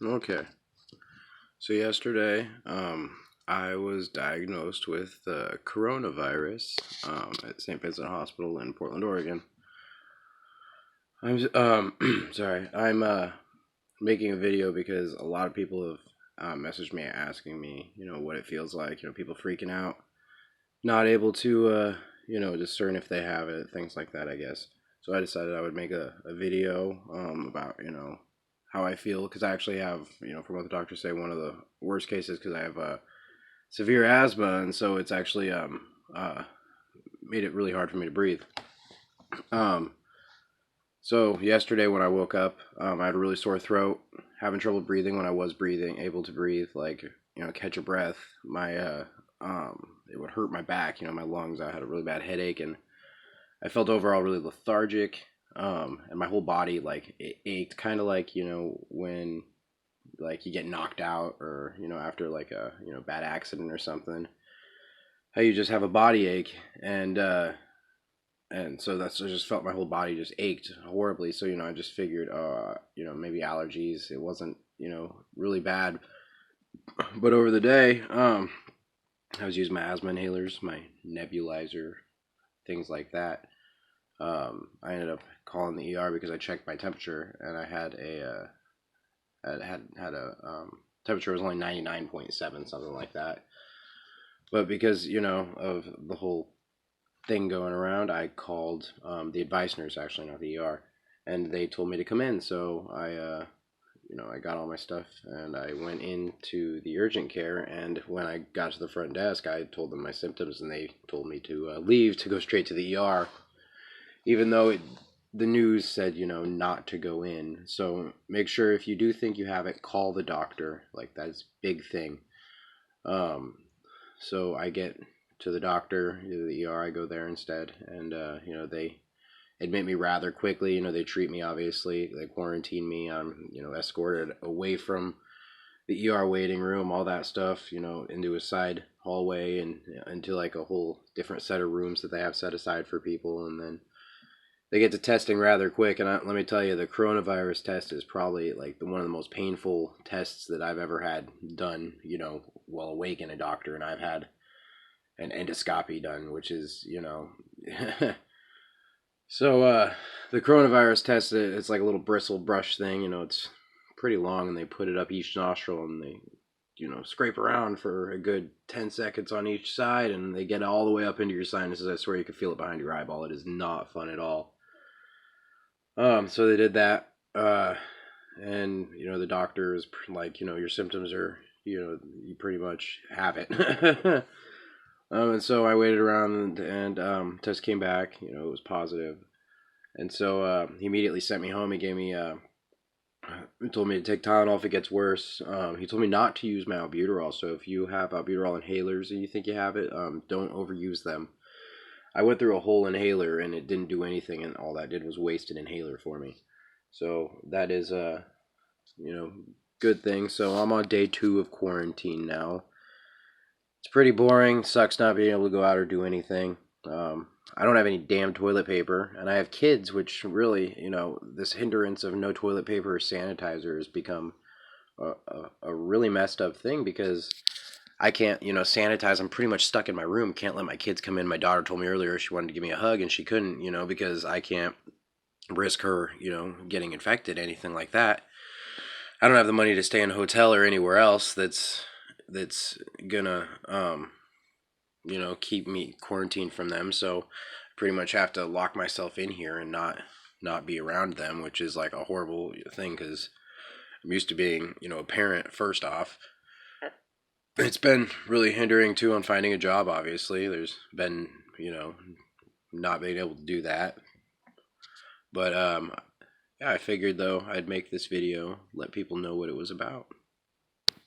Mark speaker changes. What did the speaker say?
Speaker 1: Okay. So yesterday, I was diagnosed with coronavirus at St. Vincent Hospital in Portland, Oregon. Sorry. I'm making a video because a lot of people have messaged me asking me, what it feels like. People freaking out, not able to, discern if they have it, things like that. I guess. So I decided I would make a video about, how I feel because I actually have, from what the doctors say, one of the worst cases because I have severe asthma, and so it's actually uh, made it really hard for me to breathe. Um, so yesterday when I woke up, I had a really sore throat, having trouble breathing when I was breathing, able to breathe, like catch a breath. My it would hurt my back, my lungs. I had a really bad headache, and I felt overall really lethargic. And my whole body like it ached, kind of like when like you get knocked out or after like a bad accident or something, how you just have a body ache, and so that's I just felt my whole body just ached horribly. So I just figured maybe allergies. It wasn't really bad, but over the day I was using my asthma inhalers, my nebulizer, things like that. I ended up calling the ER because I checked my temperature and I had a temperature was only 99.7, something like that. But because of the whole thing going around, I called the advice nurse, actually, not the ER, and they told me to come in. So I got all my stuff and I went into the urgent care. And when I got to the front desk, I told them my symptoms, and they told me to leave to go straight to the ER, even though the news said not to go in. So make sure if you do think you have it, call the doctor. Like that's a big thing. Um, so I get to the doctor, the ER. I go there instead, and they admit me rather quickly. They treat me, obviously. They quarantine me. I'm escorted away from the ER waiting room, all that stuff. Into a side hallway and into like a whole different set of rooms that they have set aside for people, and then they get to testing rather quick. And let me tell you, the coronavirus test is probably like one of the most painful tests that I've ever had done. While awake in a doctor, and I've had an endoscopy done, which is so the coronavirus test, it's like a little bristle brush thing. It's pretty long, and they put it up each nostril, and they scrape around for a good 10 seconds on each side, and they get all the way up into your sinuses. I swear you can feel it behind your eyeball. It is not fun at all. So they did that, and the doctor is like, your symptoms are, you pretty much have it. And so I waited around, and test came back. It was positive, and so he immediately sent me home. He gave me, he told me to take Tylenol if it gets worse. He told me not to use my albuterol. So if you have albuterol inhalers and you think you have it, don't overuse them. I went through a whole inhaler and it didn't do anything, and all that did was waste an inhaler for me. So that is a good thing. So I'm on day 2 of quarantine now. It's pretty boring. Sucks not being able to go out or do anything. I don't have any damn toilet paper, and I have kids, which really, this hindrance of no toilet paper or sanitizer has become a really messed up thing because I can't, sanitize. I'm pretty much stuck in my room. Can't let my kids come in. My daughter told me earlier she wanted to give me a hug, and she couldn't, because I can't risk her, getting infected, anything like that. I don't have the money to stay in a hotel or anywhere else that's gonna keep me quarantined from them. So I pretty much have to lock myself in here and not be around them, which is like a horrible thing because I'm used to being a parent first off. It's been really hindering too on finding a job. Obviously, there's been not being able to do that, but yeah, I figured though I'd make this video, let people know what it was about.